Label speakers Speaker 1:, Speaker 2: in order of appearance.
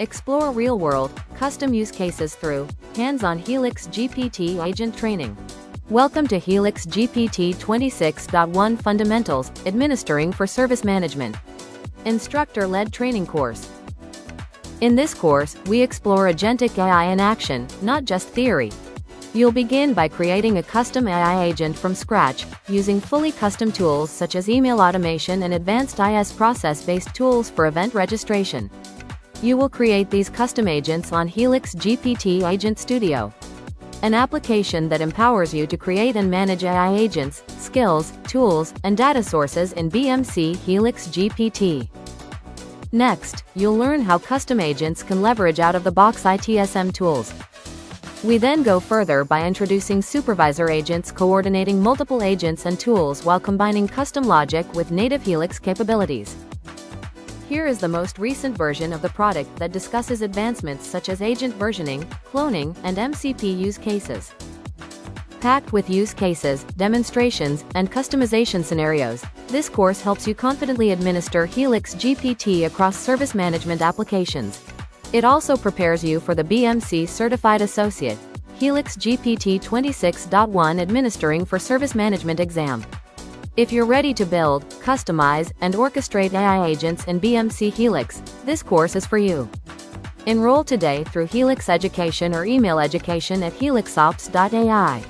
Speaker 1: Explore real-world, custom use cases through hands-on HelixGPT agent training. Welcome to HelixGPT 26.1 Fundamentals, Administering for Service Management. Instructor-led training course. In this course, we explore Agentic AI in action, not just theory. You'll begin by creating a custom AI agent from scratch, using fully custom tools such as email automation and advanced IS process-based tools for event registration. You will create these custom agents on HelixGPT Agent Studio, an application that empowers you to create and manage AI agents, skills, tools, and data sources in BMC HelixGPT. Next, you'll learn how custom agents can leverage out-of-the-box ITSM tools. We then go further by introducing supervisor agents coordinating multiple agents and tools while combining custom logic with native Helix capabilities. Here is the most recent version of the product that discusses advancements such as agent versioning, cloning, and MCP use cases. Packed with use cases, demonstrations, and customization scenarios, this course helps you confidently administer HelixGPT across service management applications. It also prepares you for the BMC Certified Associate, HelixGPT 26.1 Administering for Service Management exam. If you're ready to build, customize, and orchestrate AI agents in BMC Helix, this course is for you. Enroll today through Helix Education or email education at helixops.ai.